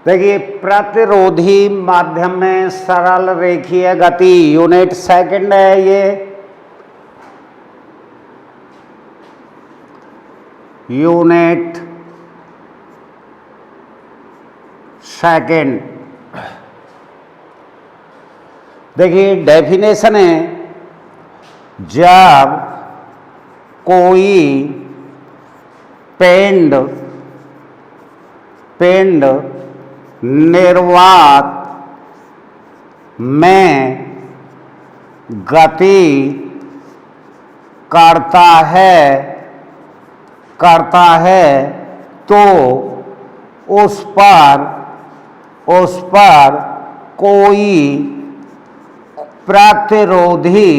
देखिए, प्रतिरोधी माध्यम में सरल रेखीय गति यूनिट सेकंड है ये। Unit second. देखिए डेफिनेशन है, जब कोई पिंड निर्वात में गति करता है तो उस पर कोई प्रतिरोधी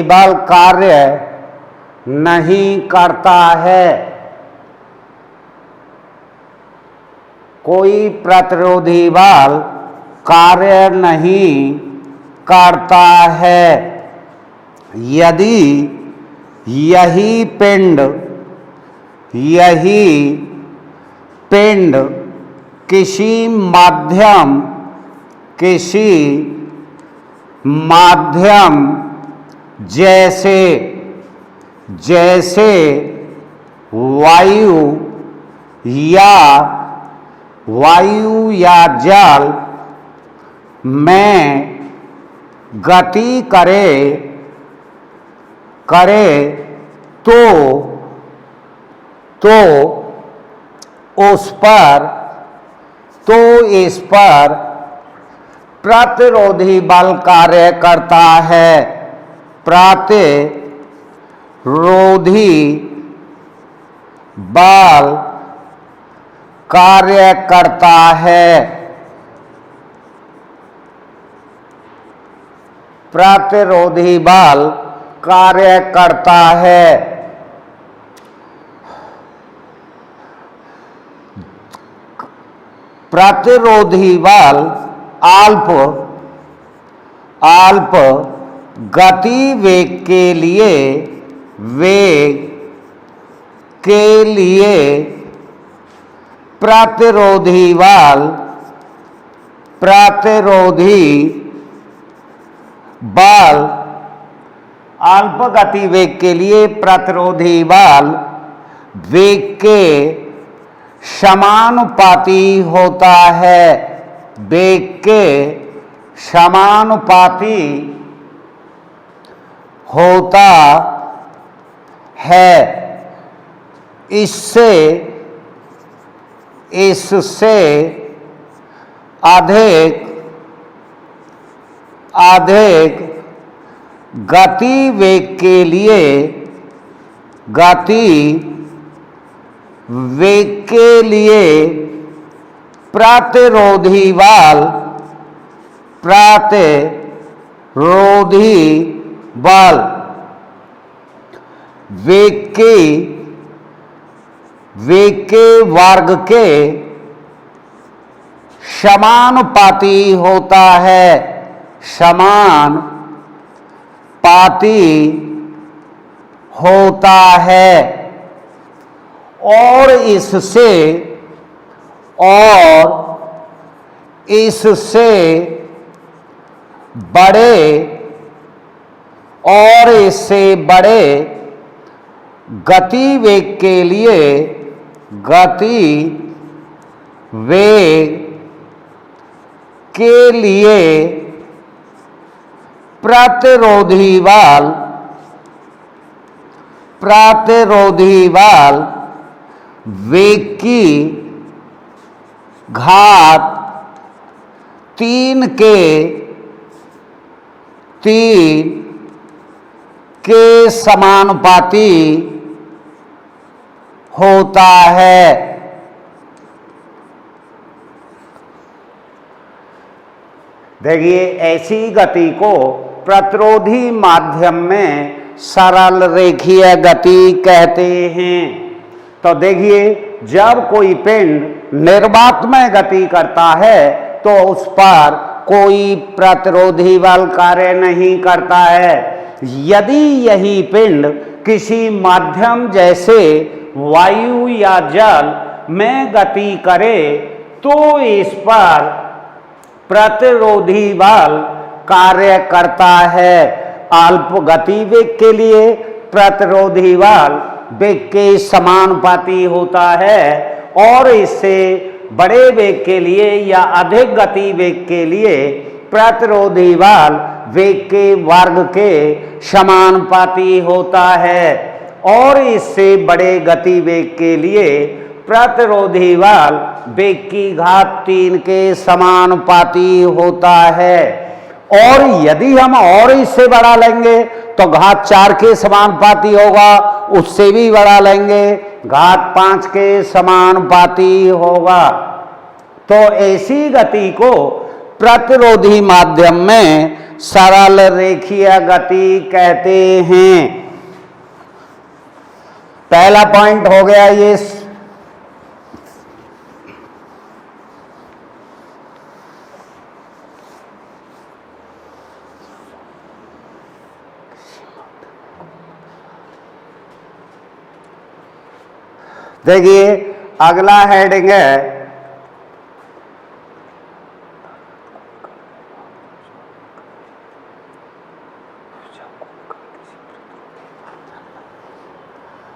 बल कार्य नहीं करता है। कोई प्रतिरोधी बल कार्य नहीं करता है यदि यही पिंड किसी माध्यम जैसे वायु या जल में गति करे तो इस पर प्रतिरोधी बल कार्य करता है। प्रतिरोधी बल कार्य करता है। प्रतिरोधी बल कार्य करता है। प्रतिरोधी बल अल्प गति वेग के लिए प्रतिरोधी बल अल्प गति वेग के लिए प्रतिरोधी बल वेग के समानुपाती होता है। वेग के समानुपाती होता है। इससे अधिक गति वेग के लिए प्रतिरोधी बल वेग के वर्ग के समानुपाती होता है। और इससे बड़े गति वेग के लिए प्रतिरोधी बल वेग की घात 3 के समानुपाती होता है। देखिए, ऐसी गति को प्रतिरोधी माध्यम में सरल रेखीय गति कहते हैं। तो देखिए, जब कोई पिंड निर्वात में गति करता है तो उस पर कोई प्रतिरोधी बल कार्य नहीं करता है। यदि यही पिंड किसी माध्यम जैसे वायु या जल में गति करे तो इस पर प्रतिरोधी बल कार्य करता है। अल्प गति वेग के लिए प्रतिरोधी बल वेग के समानुपाती होता है और इससे बड़े वेग के लिए या अधिक गति वेग के लिए प्रतिरोधी बल वेग के वर्ग के समानुपाती होता है और इससे बड़े गति वेग के लिए प्रतिरोधी बल वेग की घात 3 के समानुपाती होता है। और यदि हम और इससे बड़ा लेंगे तो घात 4 के समानुपाती होगा, उससे भी बड़ा लेंगे घात 5 के समानुपाती होगा। तो ऐसी गति को प्रतिरोधी माध्यम में सरल रेखीय गति कहते हैं। पहला पॉइंट हो गया ये। देखिए अगला हेडिंग है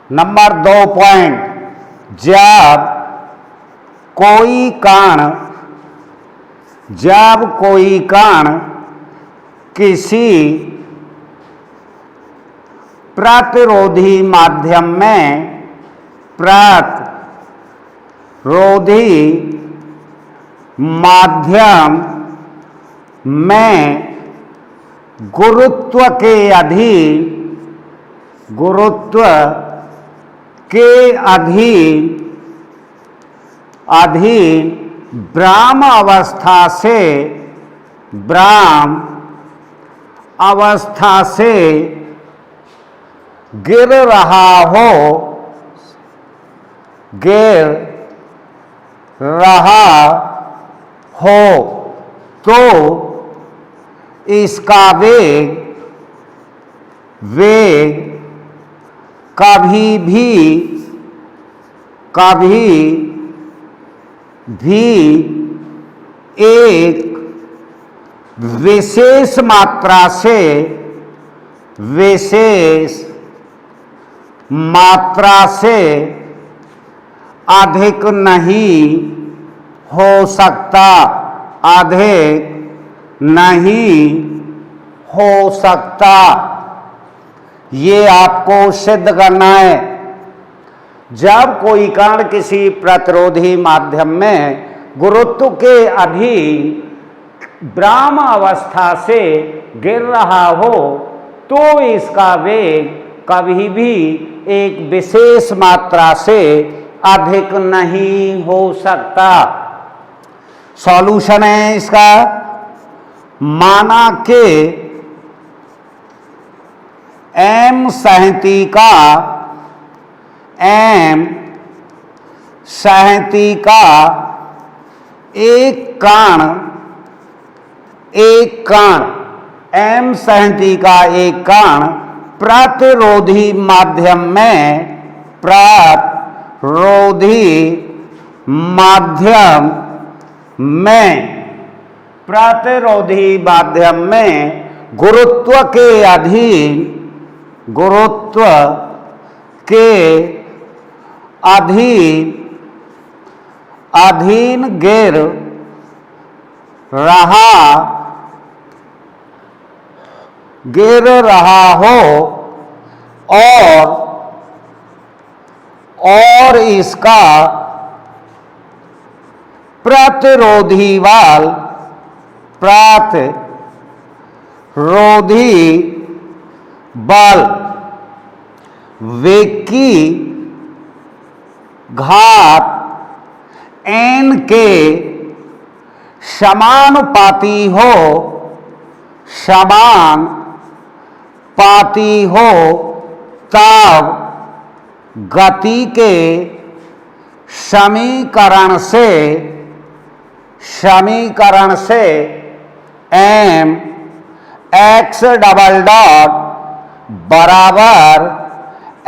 नंबर 2 पॉइंट, जब कोई कण किसी प्रतिरोधी माध्यम में गुरुत्व के अधीन ब्राह्म अवस्था से गिर रहा हो तो इसका वेग कभी भी एक विशेष मात्रा से अधिक नहीं हो सकता। ये आपको सिद्ध करना है। जब कोई कण किसी प्रतिरोधी माध्यम में गुरुत्व के अधीन ब्राह्म अवस्था से गिर रहा हो तो इसका वेग कभी भी एक विशेष मात्रा से अधिक नहीं हो सकता। सॉल्यूशन है इसका, माना कि m सहती का एक कण प्रतिरोधी माध्यम में गुरुत्व के अधीन गिर रहा हो और इसका प्रतिरोधी बल वेग की घात n के समानुपाती हो तब गति के समीकरण से एम एक्स डबल डॉट बराबर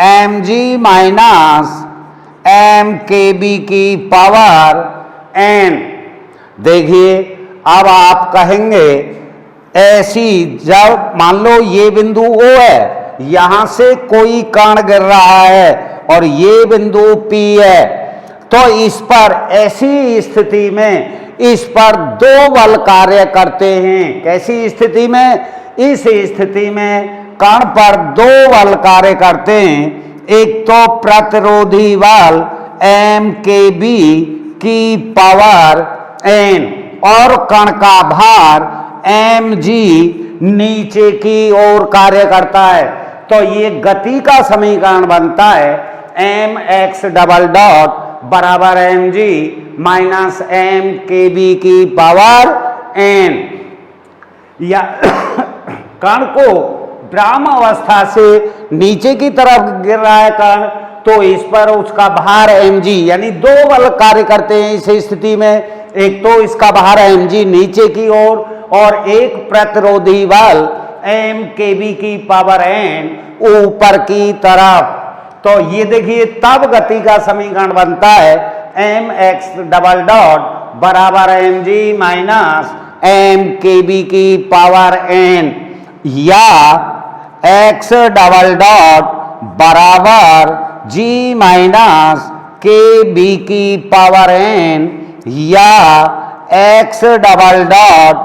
एम जी माइनस एम के बी की पावर एन। देखिए अब आप कहेंगे ऐसी, जब मान लो ये बिंदु O है, यहां से कोई कण गिर रहा है और ये बिंदु P है, तो इस पर ऐसी स्थिति में इस पर दो बल कार्य करते हैं। कैसी स्थिति में? इस स्थिति में कण पर दो बल कार्य करते हैं। एक तो प्रतिरोधी बल एम के बी की पावर एन और कण का भार एम जी नीचे की ओर कार्य करता है। तो ये गति का समीकरण बनता है एम एक्स डबल डॉट बराबर एम जी माइनस एम के बी की पावर एन। या कण को विराम अवस्था से नीचे की तरफ गिर रहा है कण, तो इस पर उसका भार mg, यानी दो बल कार्य करते हैं इस स्थिति में। एक तो इसका भार mg नीचे की ओर और एक प्रतिरोधी बल m के बी की पावर n ऊपर की तरफ। तो ये देखिए तब गति का समीकरण बनता है एम एक्स डबल डॉट बराबर mg माइनस एम के बी की पावर n, या x डबल डॉट बराबर g माइनस के बी की पावर n, या x डबल डॉट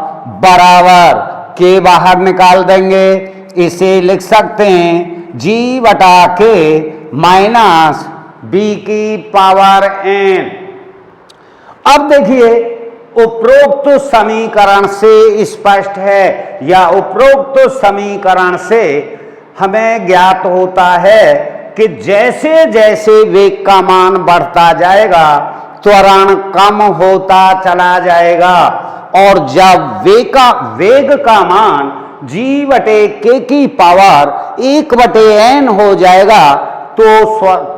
बराबर के बाहर निकाल देंगे, इसे लिख सकते हैं g बटा के माइनस बी की पावर n। अब देखिए उपरोक्त समीकरण से स्पष्ट है, या उपरोक्त समीकरण से हमें ज्ञात होता है कि जैसे जैसे वेग का मान बढ़ता जाएगा त्वरण कम होता चला जाएगा, और जब वेग का मान g बटे k की पावर 1 बटे n हो जाएगा तो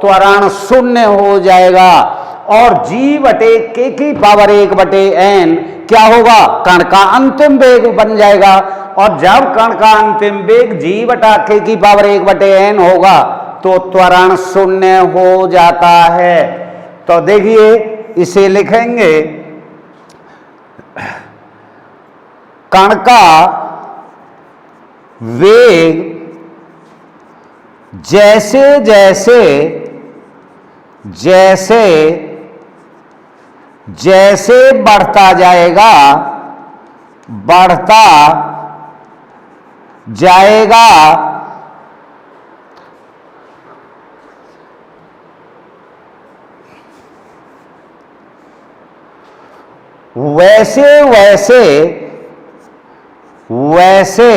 त्वरण शून्य हो जाएगा, और g बटे k की पावर 1 बटे n क्या होगा? कण का अंतिम वेग बन जाएगा। और जब कण का अंतिम वेग g बटा k की पावर 1 बटे n होगा तो त्वरण शून्य हो जाता है। तो देखिए इसे लिखेंगे कण का वेग जैसे जैसे जैसे जैसे बढ़ता जाएगा वैसे वैसे वैसे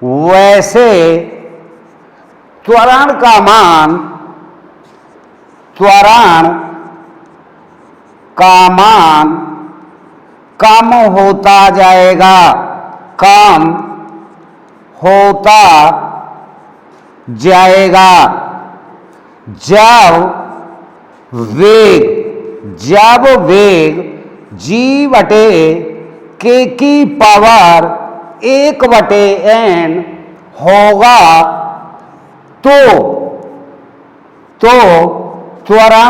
वैसे त्वरण का मान कम होता जाएगा, कम होता जाएगा जब वेग g बटे k की पावर 1 बटे n होगा तो त्वरण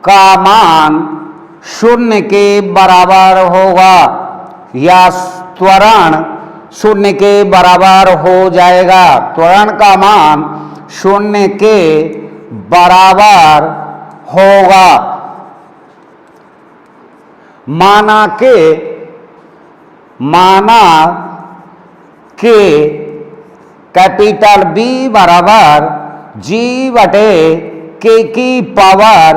का मान शून्य के बराबर होगा, या त्वरण शून्य के बराबर हो जाएगा। त्वरण का मान शून्य के बराबर होगा। माना के कैपिटल B बराबर g बटे k की पावर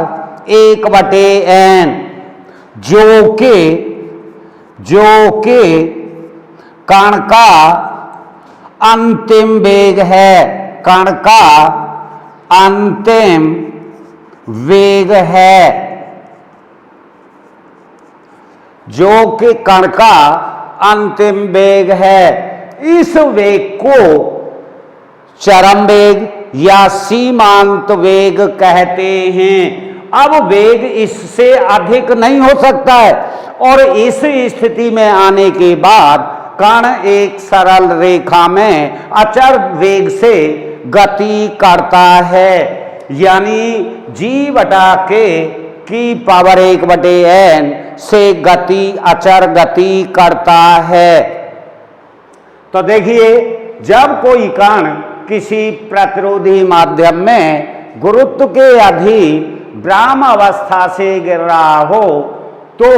1 बटे n, जो के कण का अंतिम वेग है, कण का अंतिम वेग है, जो कि कण का अंतिम वेग है। इस वेग को चरम वेग या सीमांत वेग कहते हैं। अब वेग इससे अधिक नहीं हो सकता है। और इस स्थिति में आने के बाद कण एक सरल रेखा में अचर वेग से गति करता है, यानी g/k की पावर 1/n से गति अचर गति करता है। तो देखिए, जब कोई कण किसी प्रतिरोधी माध्यम में गुरुत्व के अधीन ब्राह्म अवस्था से गिर रहा हो तो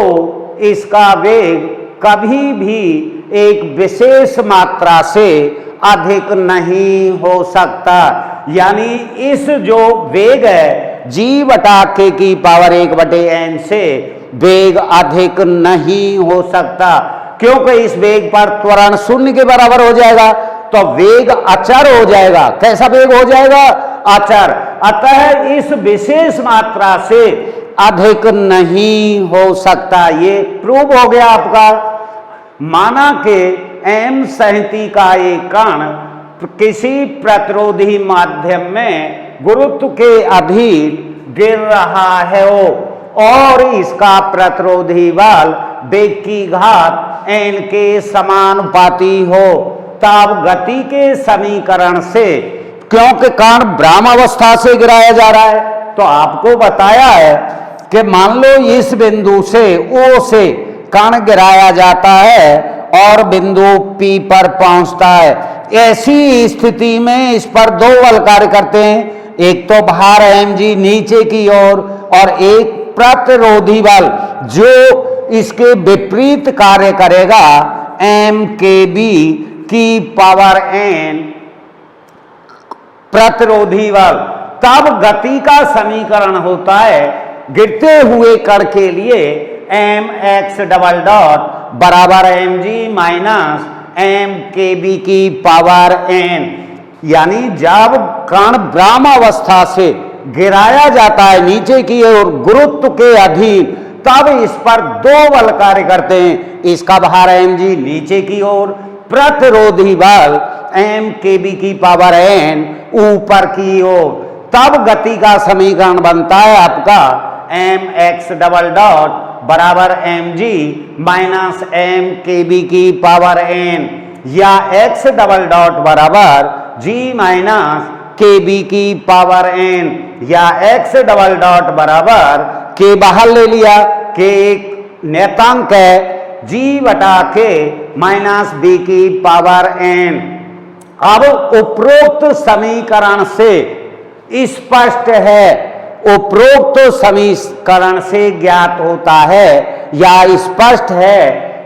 इसका वेग कभी भी एक विशेष मात्रा से अधिक नहीं हो सकता, यानी इस जो वेग है g/k की पावर 1/n से वेग अधिक नहीं हो सकता, क्योंकि इस वेग पर त्वरण शून्य के बराबर हो जाएगा, तो वेग अचर हो जाएगा। कैसा वेग हो जाएगा? अचर। अतः इस विशेष मात्रा से अधिक नहीं हो सकता। ये प्रूव हो गया आपका। माना कि m37 का एक कण किसी प्रतिरोधी माध्यम में गुरुत्व के अधीन गिर रहा है और इसका प्रतिरोधी बल वेग की घात n के समानुपाती हो, तब गति के समीकरण से, क्योंकि कण ब्राह्म अवस्था से गिराया जा रहा है, तो आपको बताया है कि मान लो इस बिंदु से O से कण गिराया जाता है और बिंदु P पर पहुंचता है। ऐसी स्थिति में इस पर दो बल कार्य करते हैं, एक तो भार mg नीचे की ओर और एक प्रतिरोधी बल जो इसके विपरीत कार्य करेगा mkb की पावर n प्रतिरोधी बल। तब गति का समीकरण होता है गिरते हुए कण के लिए mx डबल डॉट बराबर mg माइनस mkb की पावर n, यानी जब कण ब्राह्म अवस्था से गिराया जाता है नीचे की ओर गुरुत्व के अधीन, तब इस पर दो बल कार्य करते हैं, इसका भार mg नीचे की ओर, प्रतिरोधी बल mkb की पावर n ऊपर की ओर। तब गति का समीकरण बनता है आपका mx डबल डॉट बराबर mg माइनस mkb की पावर n, या x डबल डॉट बराबर g माइनस kb की पावर n, या x डबल डॉट बराबर k बाहर ले लिया, k एक नियतांक है, g/k माइनस b की पावर n। अब उपरोक्त समीकरण से स्पष्ट है, उपरोक्त समीकरण से ज्ञात होता है या स्पष्ट है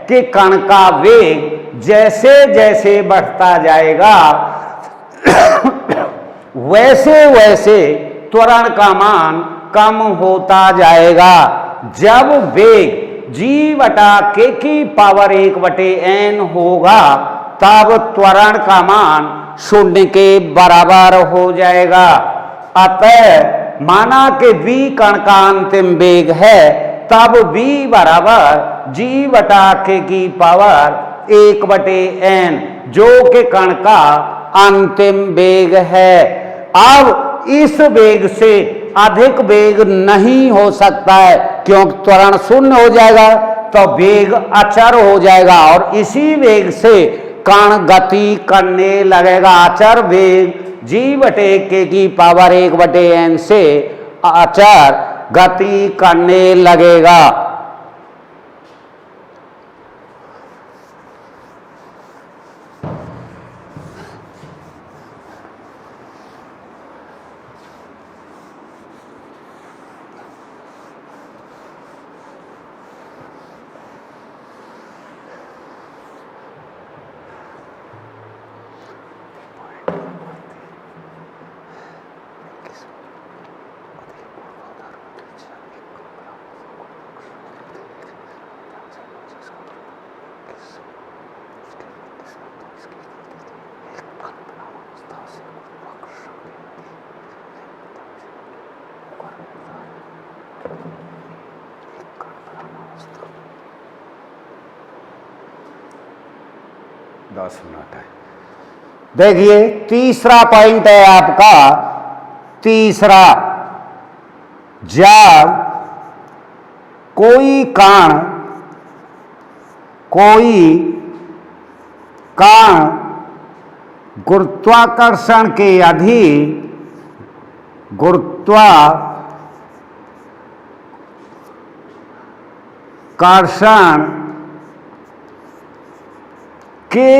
कि कण का वेग जैसे जैसे बढ़ता जाएगा वैसे वैसे त्वरण का मान कम होता जाएगा। जब वेग g/k की पावर 1/n होगा तब त्वरण का मान शून्य के बराबर हो जाएगा। अतः माना कि v कण का अंतिम वेग है, तब v बराबर g/k की पावर 1/n जो कि कण का अंतिम वेग है। अब इस वेग से अधिक वेग नहीं हो सकता है, क्योंकि त्वरण शून्य हो जाएगा तो वेग अचर हो जाएगा और इसी वेग से कण गति करने लगेगा। अचर वेग g/k की पावर 1/n से अचर गति करने लगेगा। देखिए तीसरा पॉइंट है आपका, तीसरा जब कोई कण गुरुत्वाकर्षण के अधीन गुरुत्वाकर्षण के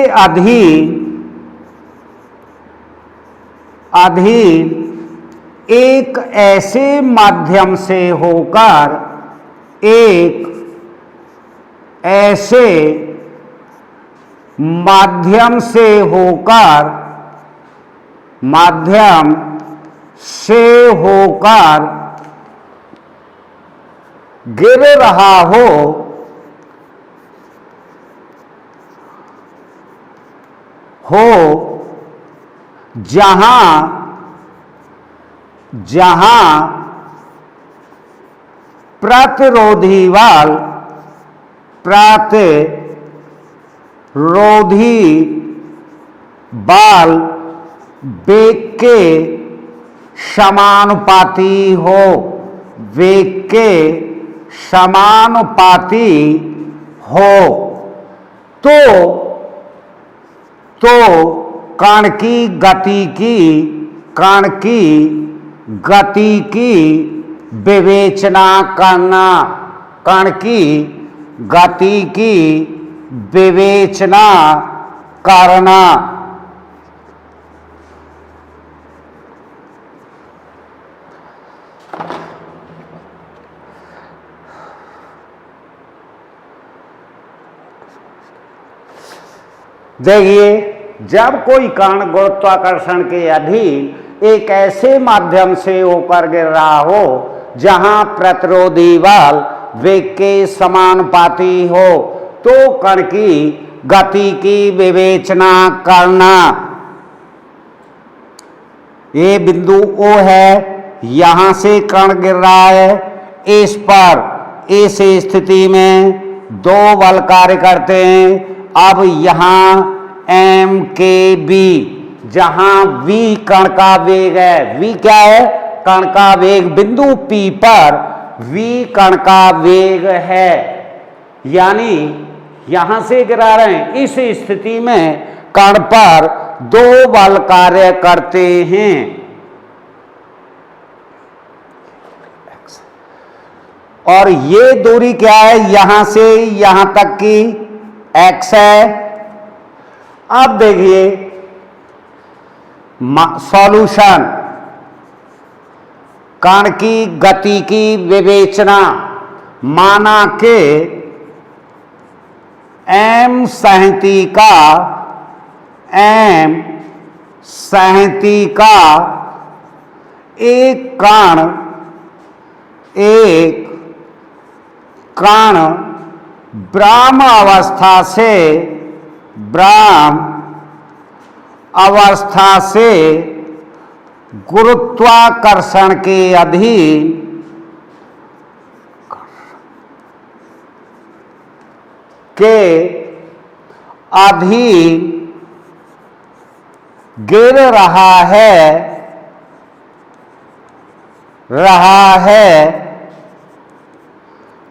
अधीन एक ऐसे माध्यम से होकर गिर रहा हो, जहां प्रतिरोधी बल वेग के समानुपाती हो, तो कण की गति की विवेचना करना, देखिए, जब कोई कण गुरुत्वाकर्षण के अधीन एक ऐसे माध्यम से होकर गिर रहा हो जहां प्रतिरोधी बल वेग के समानुपाती हो, तो कण की गति की विवेचना करना। ये बिंदु O है, यहां से कण गिर रहा है, इस पर इस स्थिति में दो बल कार्य करते हैं। अब यहां m के b, जहां v कण का वेग है, v क्या है? कण का वेग। बिंदु P पर v कण का वेग है, यानी यहां से गिरा रहे हैं, इस स्थिति में कण पर दो बल कार्य करते हैं। और ये दूरी क्या है? यहां से यहां तक की x है। अब देखिए सॉल्यूशन, कण की गति की विवेचना। माना के m सहती का एक कण ब्राह्म अवस्था से गुरुत्वाकर्षण के अधीन गिर रहा है,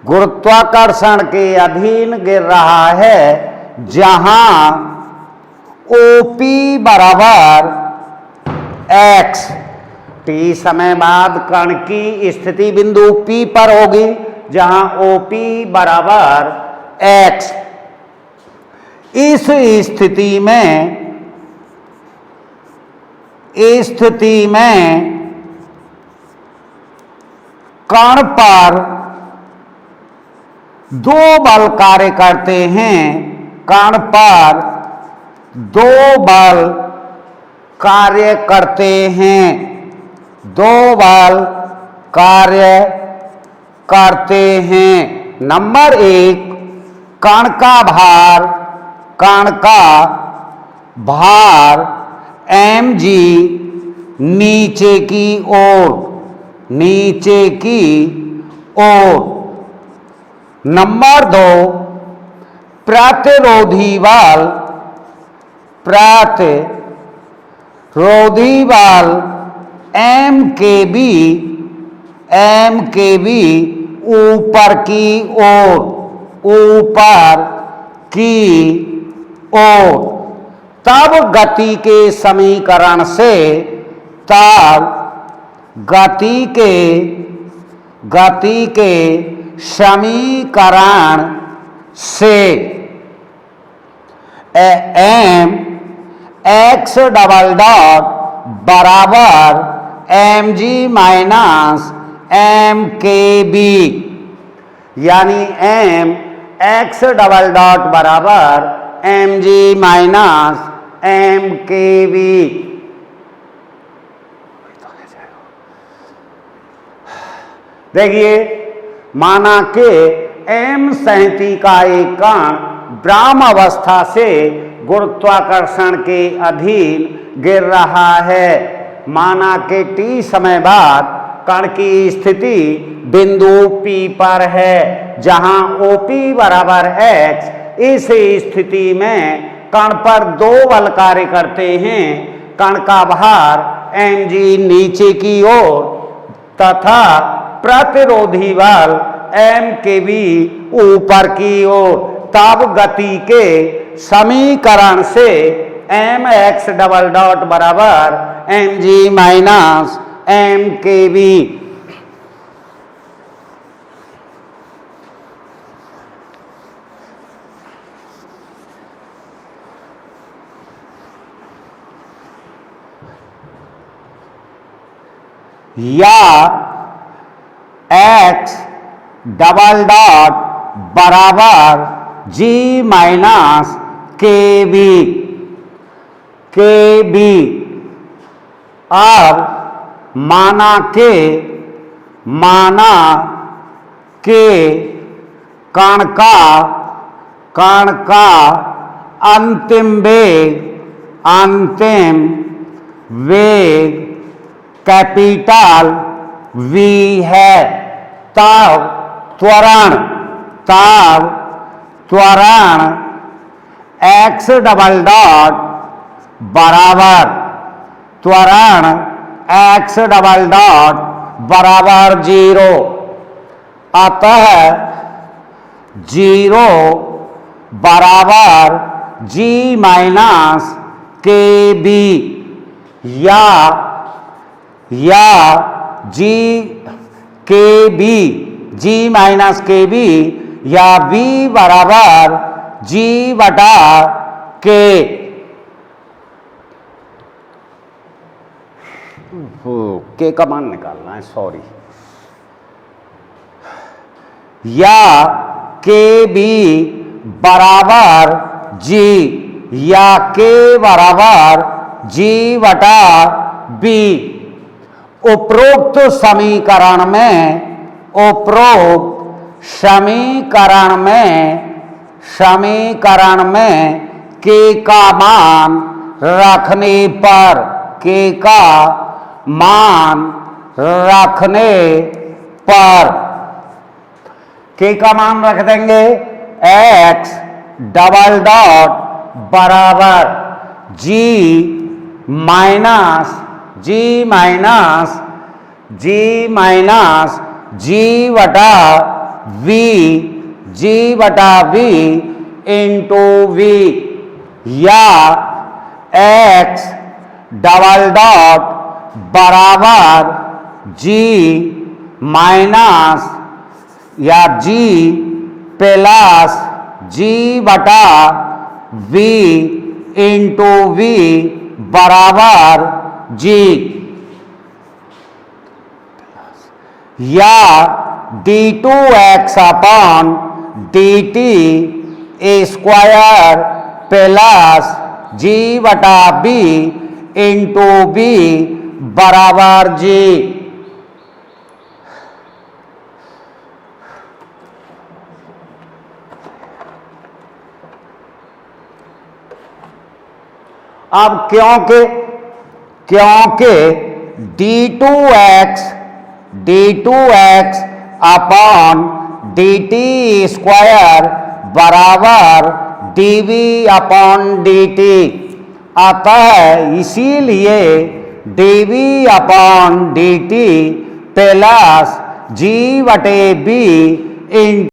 गुरुत्वाकर्षण के अधीन गिर रहा है, जहां OP बराबर x, t समय बाद कण की स्थिति बिंदु P पर होगी, जहां OP बराबर x। इस स्थिति में कण पर दो बल कार्य करते हैं, कण पर दो बल कार्य करते हैं, दो बल कार्य करते हैं। नंबर 1, कण का भार mg नीचे की ओर। नंबर 2, प्रतिरोधी बल m एम के बी ऊपर की ओर, ऊपर की ओर, तब गति के समीकरण से, तब गति के समीकरण से एम एक्स डबल डॉट बराबर एम जी माइनस एम के बी, यानी एम एक्स डबल डॉट बराबर एम जी माइनस एम के बी। देखिए, माना कि एम संहति का एक कण ब्राह्म अवस्था से गुरुत्वाकर्षण के अधीन गिर रहा है। माना कि टी समय बाद कण की स्थिति बिंदु P पर है, जहां OP बराबर x। इस स्थिति में कण पर दो बल कार्य करते हैं। कण का भार mg नीचे की ओर तथा प्रतिरोधी बल mkb ऊपर की ओर। तब गति के समीकरण से mx डबल डॉट बराबर mg माइनस mkb। या x डबल डॉट बराबर g माइनस kb, अब माना के कण का अंतिम वेग कैपिटल V है, तब त्वरण x डबल डॉट बराबर 0। अतः 0 बराबर g माइनस kb, या g माइनस kb, या b बराबर g बटा k। के का मान निकालना है, सॉरी। या kb बराबर g, या k बराबर g बटा b। उपरोक्त समीकरण में k का मान रखने पर, k का मान रख देंगे x डबल डॉट बराबर g माइनस g बटा v इंटू v, या x डबल डॉट बराबर g माइनस या g प्लस g बटा v इंटू v बराबर g, या d2x upon dt square plus g बटा b इंटू b बराबर g। अब क्योंकि d2x अपॉन dt स्क्वायर बराबर dv अपॉन dt, अतः इसीलिए dv upon dt plus G/B इन